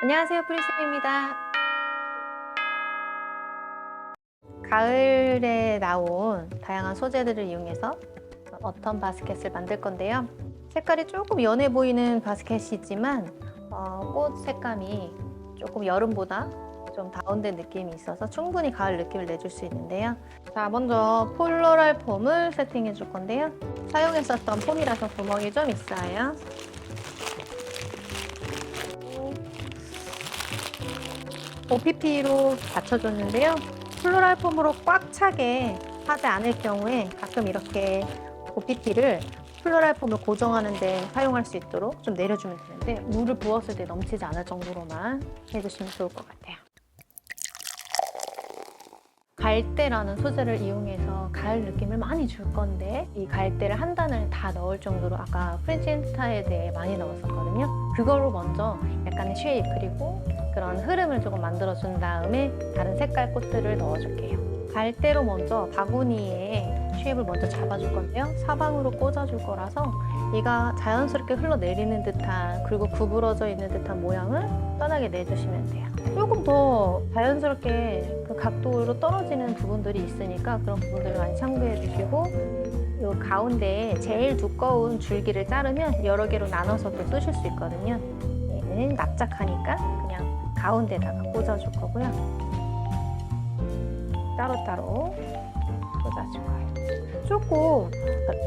안녕하세요, 프리쌤입니다. 가을에 나온 다양한 소재들을 이용해서 어떤 바스켓을 만들 건데요. 색깔이 조금 연해 보이는 바스켓이지만 꽃 색감이 조금 여름보다 좀 다운된 느낌이 있어서 충분히 가을 느낌을 내줄 수 있는데요. 자, 먼저 폴로랄 폼을 세팅해 줄 건데요. 사용했었던 폼이라서 구멍이 좀 있어요. OPP로 받쳐줬는데요. 플로랄 폼으로 꽉 차게 하지 않을 경우에 가끔 이렇게 OPP를 플로랄 폼을 고정하는 데 사용할 수 있도록 좀 내려주면 되는데 물을 부었을 때 넘치지 않을 정도로만 해주시면 좋을 것 같아요. 갈대라는 소재를 이용해서 가을 느낌을 많이 줄 건데 이 갈대를 한 단을 다 넣을 정도로 아까 프렌치 인스타에 대해 많이 넣었었거든요. 그걸로 먼저 약간의 쉐입 그리고 그런 흐름을 조금 만들어준 다음에 다른 색깔 꽃들을 넣어줄게요. 갈대로 먼저 바구니에 쉐입을 먼저 잡아줄 건데요. 사방으로 꽂아줄 거라서 얘가 자연스럽게 흘러내리는 듯한 그리고 구부러져 있는 듯한 모양을 편하게 내주시면 돼요. 조금 더 자연스럽게 그 각도로 떨어지는 부분들이 있으니까 그런 부분들을 많이 참고해 주시고 이 가운데에 제일 두꺼운 줄기를 자르면 여러 개로 나눠서도 쓰실 수 있거든요. 얘는 납작하니까 그냥 가운데다가 꽂아줄 거고요. 따로따로 꽂아줄 거예요. 조금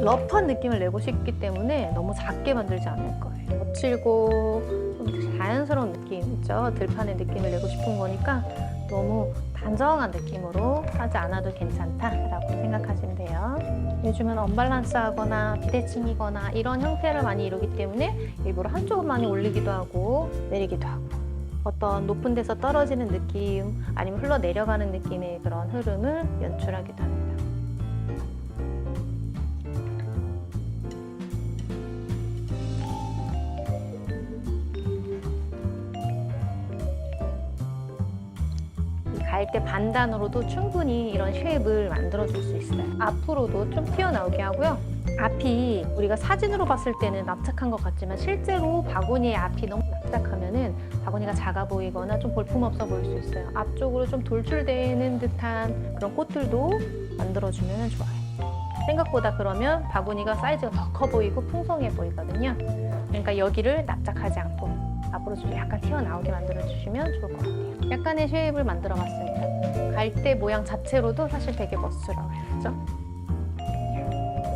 러프한 느낌을 내고 싶기 때문에 너무 작게 만들지 않을 거예요. 거칠고 좀 자연스러운 느낌 있죠? 들판의 느낌을 내고 싶은 거니까 너무 단정한 느낌으로 하지 않아도 괜찮다라고 생각하시면 돼요. 요즘은 언밸런스하거나 비대칭이거나 이런 형태를 많이 이루기 때문에 일부러 한쪽은 많이 올리기도 하고 내리기도 하고 어떤 높은 데서 떨어지는 느낌 아니면 흘러내려가는 느낌의 그런 흐름을 연출하기도 합니다. 갈대 반단으로도 충분히 이런 쉐입을 만들어줄 수 있어요. 앞으로도 좀 튀어나오게 하고요. 앞이 우리가 사진으로 봤을 때는 납작한 것 같지만 실제로 바구니의 앞이 너무 납작하면은 바구니가 작아 보이거나 좀 볼품없어 보일 수 있어요. 앞쪽으로 좀 돌출되는 듯한 그런 꽃들도 만들어주면 좋아요. 생각보다 그러면 바구니가 사이즈가 더 커 보이고 풍성해 보이거든요. 그러니까 여기를 납작하지 않고 앞으로 좀 약간 튀어나오게 만들어주시면 좋을 것 같아요. 약간의 쉐입을 만들어 봤습니다. 갈대 모양 자체로도 사실 되게 멋스러워요. 그죠?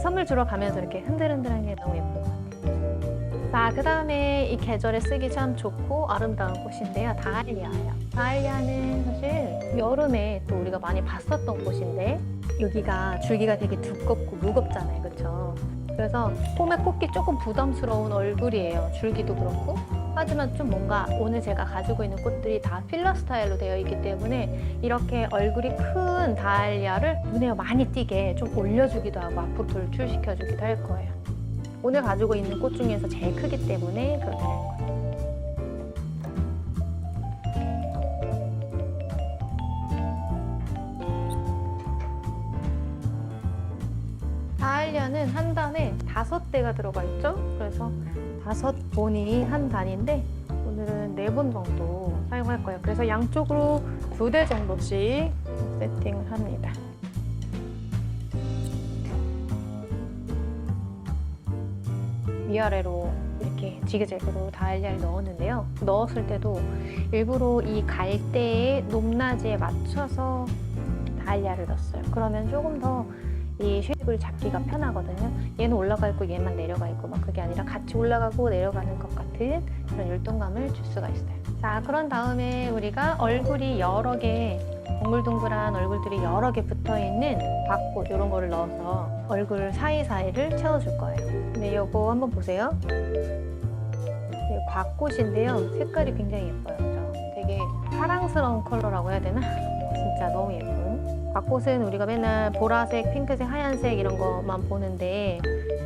선물 주러 가면서 이렇게 흔들흔들한 게 너무 예쁜 것 같아요. 자, 그 다음에 이 계절에 쓰기 참 좋고 아름다운 꽃인데요. 다알리아예요. 다알리아는 사실 여름에 또 우리가 많이 봤었던 꽃인데 여기가 줄기가 되게 두껍고 무겁잖아요. 그렇죠? 그래서 폼에 꽂기 조금 부담스러운 얼굴이에요. 줄기도 그렇고. 하지만 좀 뭔가 오늘 제가 가지고 있는 꽃들이 다 필러 스타일로 되어 있기 때문에 이렇게 얼굴이 큰 다알리아를 눈에 많이 띄게 좀 올려주기도 하고 앞으로 돌출시켜주기도 할 거예요. 오늘 가지고 있는 꽃 중에서 제일 크기 때문에 그렇게 될 거예요. 다알리아는 한 단에 5대가 들어가 있죠. 그래서 5본이 한 단인데 오늘은 4본 정도 사용할 거예요. 그래서 양쪽으로 2대 정도씩 세팅을 합니다. 위아래로 이렇게 지그재그로 다알리아를 넣었는데요. 넣었을 때도 일부러 이 갈대의 높낮이에 맞춰서 다알리아를 넣었어요. 그러면 조금 더 이 쉐입을 잡기가 편하거든요. 얘는 올라가 있고 얘만 내려가 있고 막 그게 아니라 같이 올라가고 내려가는 것 같은 그런 율동감을 줄 수가 있어요. 자, 그런 다음에 우리가 얼굴이 여러 개 동글동글한 얼굴들이 여러 개 붙어있는 곽꽃 이런 거를 넣어서 얼굴 사이사이를 채워줄 거예요. 근데 이거 한번 보세요. 곽꽃인데요. 색깔이 굉장히 예뻐요. 그죠? 되게 사랑스러운 컬러라고 해야 되나? 진짜 너무 예쁜. 곽꽃은 우리가 맨날 보라색, 핑크색, 하얀색 이런 것만 보는데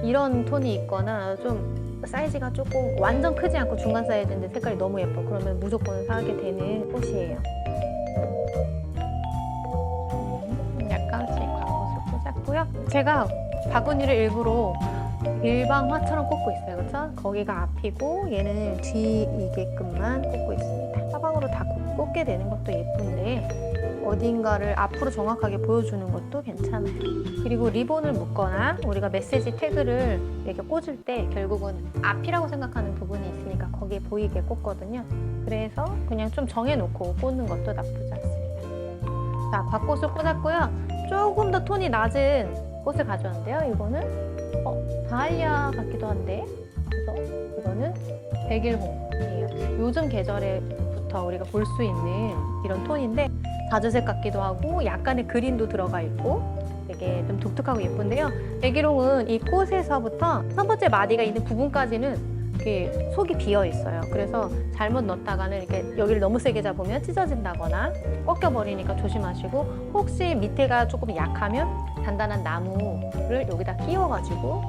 이런 톤이 있거나 좀 사이즈가 조금 완전 크지 않고 중간 사이즈인데 색깔이 너무 예뻐. 그러면 무조건 사게 되는 꽃이에요. 약간씩 곽꽃을 꽂았고요. 제가 바구니를 일부러 일방화처럼 꽂고 있어요. 그렇죠? 거기가 앞이고 얘는 뒤이게끔만 꽂고 있습니다. 꽂게 되는 것도 예쁜데 어딘가를 앞으로 정확하게 보여주는 것도 괜찮아요. 그리고 리본을 묶거나 우리가 메시지 태그를 이렇게 꽂을 때 결국은 앞이라고 생각하는 부분이 있으니까 거기에 보이게 꽂거든요. 그래서 그냥 좀 정해놓고 꽂는 것도 나쁘지 않습니다. 자, 곽꽃을 꽂았고요. 조금 더 톤이 낮은 꽃을 가져왔는데요. 이거는 다할리아 같기도 한데, 그래서 이거는 백일홍이에요. 요즘 계절에부터 우리가 볼 수 있는 이런 톤인데 자주색 같기도 하고 약간의 그린도 들어가 있고 되게 좀 독특하고 예쁜데요. 백일홍은 이 꽃에서부터 첫 번째 마디가 있는 부분까지는 이렇게 속이 비어 있어요. 그래서 잘못 넣었다가는 이렇게 여기를 너무 세게 잡으면 찢어진다거나 꺾여버리니까 조심하시고, 혹시 밑에가 조금 약하면 단단한 나무를 여기다 끼워가지고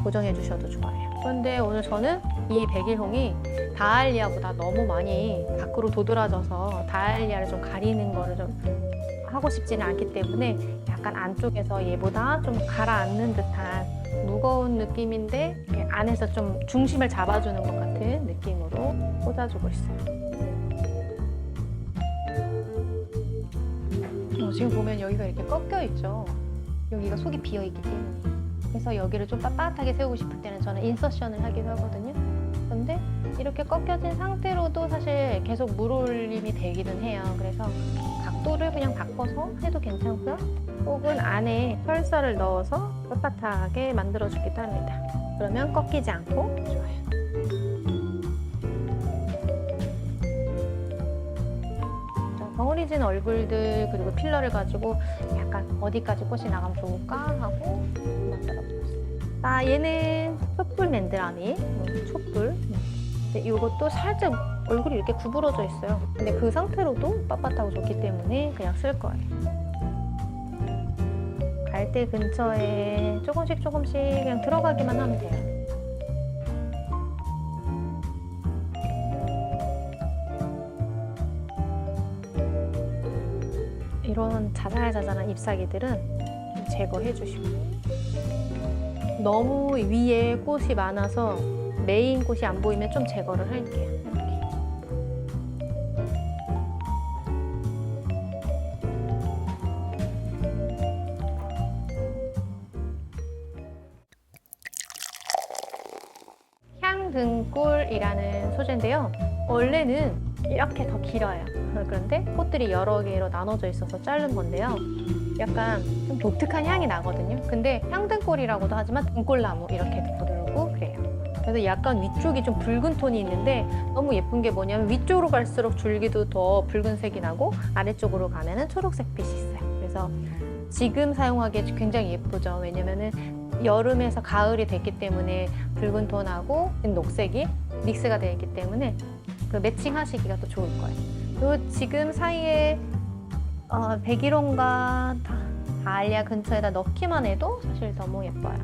고정해 주셔도 좋아요. 그런데 오늘 저는 이 백일홍이 다할리아보다 너무 많이 밖으로 도드라져서 다할리아를 좀 가리는 거를 좀 하고 싶지는 않기 때문에 약간 안쪽에서 얘보다 좀 가라앉는 듯한 무거운 느낌인데 안에서 좀 중심을 잡아주는 것 같은 느낌으로 꽂아주고 있어요. 지금 보면 여기가 이렇게 꺾여 있죠. 여기가 속이 비어 있기 때문에. 그래서 여기를 좀 빳빳하게 세우고 싶을 때는 저는 인서션을 하기도 하거든요. 그런데 이렇게 꺾여진 상태로도 사실 계속 물올림이 되기는 해요. 그래서 각도를 그냥 바꿔서 해도 괜찮고요. 혹은 안에 설사를 넣어서 빳빳하게 만들어주기도 합니다. 그러면 꺾이지 않고 좋아요. 덩어리진 얼굴들 그리고 필러를 가지고 약간 어디까지 꽃이 나가면 좋을까 하고 만들어봤어요. 자, 얘는 촛불 맨드라미, 촛불. 근데 이것도 살짝 얼굴이 이렇게 구부러져 있어요. 근데 그 상태로도 빳빳하고 좋기 때문에 그냥 쓸 거예요. 갈대 근처에 조금씩 그냥 들어가기만 하면 돼요. 이런 자잘자잘한 잎사귀들은 좀 제거해 주시고, 너무 위에 꽃이 많아서 메인 꽃이 안 보이면 좀 제거를 할게요. 이렇게. 향등골이라는 소재인데요. 원래는 이렇게 더 길어요. 그런데 꽃들이 여러 개로 나눠져 있어서 자른 건데요. 약간 좀 독특한 향이 나거든요. 근데 향등골이라고도 하지만 등골나무 이렇게도 부르고 그래요. 그래서 약간 위쪽이 좀 붉은 톤이 있는데 너무 예쁜 게 뭐냐면 위쪽으로 갈수록 줄기도 더 붉은색이 나고 아래쪽으로 가면은 초록색 빛이 있어요. 그래서 지금 사용하기에 굉장히 예쁘죠. 왜냐면은 여름에서 가을이 됐기 때문에 붉은 톤하고 녹색이 믹스가 되어 있기 때문에 그 매칭 하시기가 또 좋을 거예요. 그리고 지금 사이에 백일홍과 다할리아 근처에다 넣기만 해도 사실 너무 예뻐요.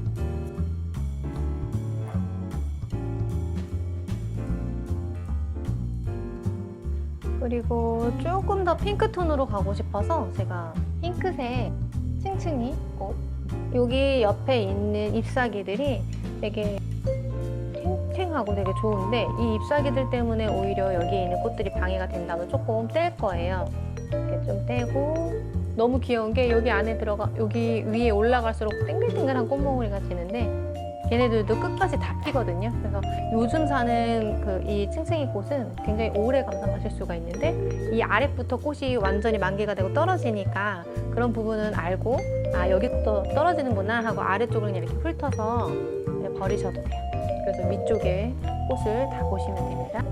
그리고 조금 더 핑크톤으로 가고 싶어서 제가 핑크색 층층이 꽃, 여기 옆에 있는 잎사귀들이 되게 탱탱하고 되게 좋은데 이 잎사귀들 때문에 오히려 여기에 있는 꽃들이 방해가 된다면 조금 뗄 거예요. 이렇게 좀 떼고, 너무 귀여운 게 여기 안에 들어가 여기 위에 올라갈수록 땡글땡글한 꽃몽우리가 지는데 걔네들도 끝까지 다 피거든요. 그래서 요즘 사는 이 층층이 꽃은 굉장히 오래 감상하실 수가 있는데 이 아랫부터 꽃이 완전히 만개가 되고 떨어지니까 그런 부분은 알고 여기부터 떨어지는구나 하고 아래쪽을 그냥 이렇게 훑어서 버리셔도 돼요. 그래서 위쪽에 꽃을 다 보시면 됩니다.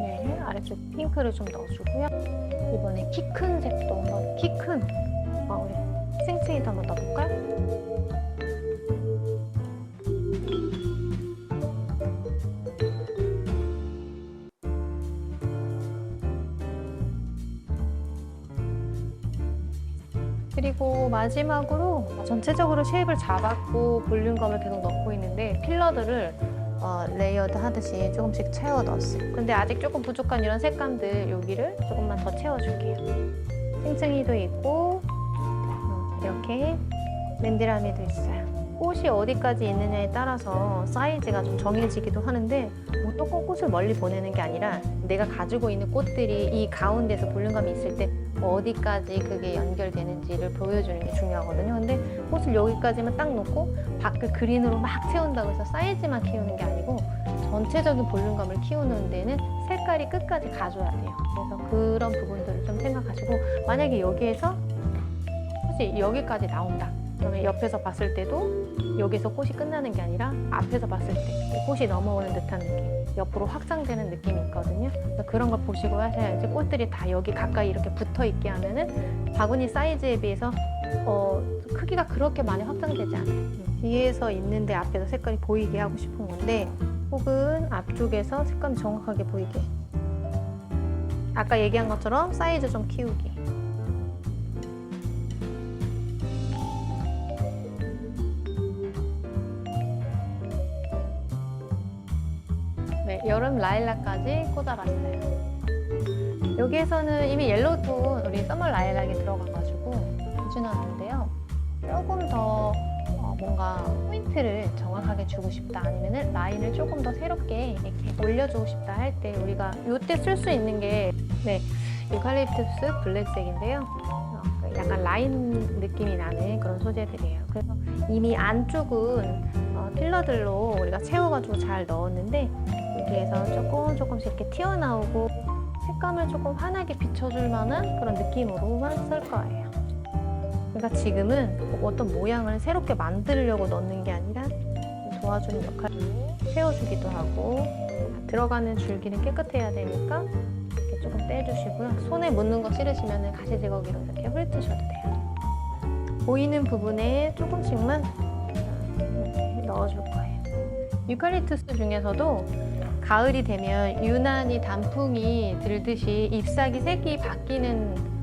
네, 아래쪽 핑크를 좀 넣어주고요. 이번에 키 큰 색도 한번, 키 큰 우리 층층이도 한번 넣어볼까요? 그리고 마지막으로 전체적으로 쉐입을 잡았고 볼륨감을 계속 넣고 있는데 필러들을 레이어드 하듯이 조금씩 채워 넣었어요. 근데 아직 조금 부족한 이런 색감들 여기를 조금만 더 채워줄게요. 층층이도 있고 이렇게 맨드라미도 있어요. 꽃이 어디까지 있느냐에 따라서 사이즈가 좀 정해지기도 하는데 무조건 꽃을 멀리 보내는 게 아니라 내가 가지고 있는 꽃들이 이 가운데서 볼륨감이 있을 때 어디까지 그게 연결되는지를 보여주는 게 중요하거든요. 근데 꽃을 여기까지만 딱 놓고 밖을 그린으로 막 채운다고 해서 사이즈만 키우는 게 아니고 전체적인 볼륨감을 키우는 데는 색깔이 끝까지 가줘야 돼요. 그래서 그런 부분들을 좀 생각하시고, 만약에 여기에서 꽃이 여기까지 나온다. 그러면 옆에서 봤을 때도 여기서 꽃이 끝나는 게 아니라 앞에서 봤을 때 꽃이 넘어오는 듯한 느낌, 옆으로 확장되는 느낌이 있거든요. 그래서 그런 걸 보시고 하셔야지 꽃들이 다 여기 가까이 이렇게 붙어 있게 하면은 바구니 사이즈에 비해서 크기가 그렇게 많이 확장되지 않아요. 뒤에서 있는데 앞에서 색깔이 보이게 하고 싶은 건데, 혹은 앞쪽에서 색감이 정확하게 보이게, 아까 얘기한 것처럼 사이즈 좀 키우기. 네, 여름 라일락까지 꽂아봤어요. 여기에서는 이미 옐로우톤 우리 서머 라일락이 들어가가지고 보여주는데요. 조금 더 뭔가 포인트를 정확하게 주고 싶다, 아니면 라인을 조금 더 새롭게 이렇게 올려주고 싶다 할 때 우리가 이때 쓸 수 있는 게 유칼립투스 블랙색인데요. 약간 라인 느낌이 나는 그런 소재들이에요. 그래서 이미 안쪽은 필러들로 우리가 채워가지고 잘 넣었는데, 여기에서 조금씩 이렇게 튀어나오고 색감을 조금 환하게 비춰줄 만한 그런 느낌으로만 쓸 거예요. 그러니까 지금은 어떤 모양을 새롭게 만들려고 넣는 게 아니라 도와주는 역할로 채워주기도 하고, 들어가는 줄기는 깨끗해야 되니까 이렇게 조금 떼주시고요. 손에 묻는 거 싫으시면 가시지거기로 이렇게 훑으셔도 돼요. 보이는 부분에 조금씩만 넣어줄 거예요. 유칼립투스 중에서도 가을이 되면 유난히 단풍이 들듯이 잎사귀 색이 바뀌는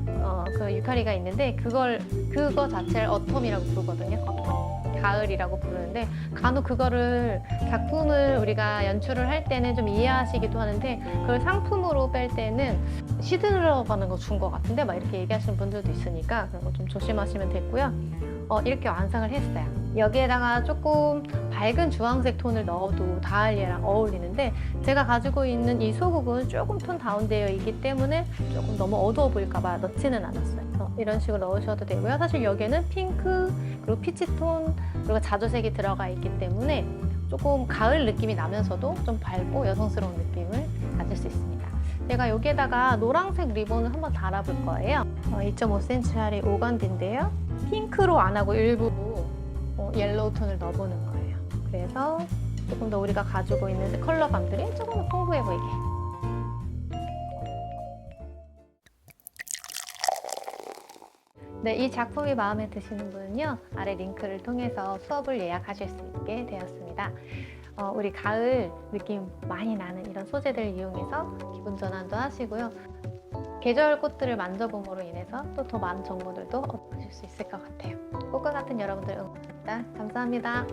그 유카리가 있는데, 그거 자체를 어텀이라고 부르거든요. 어텀. 가을이라고 부르는데, 간혹 그거를 작품을 우리가 연출을 할 때는 좀 이해하시기도 하는데, 그걸 상품으로 뺄 때는 시들어 가는 거 준 것 같은데 막 이렇게 얘기하시는 분들도 있으니까 그런 거 좀 조심하시면 됐고요. 이렇게 완성을 했어요. 여기에다가 조금 밝은 주황색 톤을 넣어도 다알리아랑 어울리는데, 제가 가지고 있는 이 소국은 조금 톤 다운되어 있기 때문에 조금 너무 어두워 보일까 봐 넣지는 않았어요. 이런 식으로 넣으셔도 되고요. 사실 여기에는 핑크, 그리고 피치톤, 그리고 자주색이 들어가 있기 때문에 조금 가을 느낌이 나면서도 좀 밝고 여성스러운 느낌을 가질 수 있습니다. 제가 여기에다가 노란색 리본을 한번 달아볼 거예요. 2.5cm짜리 오간디인데요. 핑크로 안 하고 일부러 옐로우 톤을 넣어보는 거예요. 그래서 조금 더 우리가 가지고 있는 컬러감들이 조금 더 풍부해 보이게. 네, 이 작품이 마음에 드시는 분은요, 아래 링크를 통해서 수업을 예약하실 수 있게 되었습니다. 우리 가을 느낌 많이 나는 이런 소재들을 이용해서 기분 전환도 하시고요. 계절 꽃들을 만져봄으로 인해서 또 더 많은 정보들도 얻으실 수 있을 것 같아요. 꽃과 같은 여러분들 응원합니다. 감사합니다.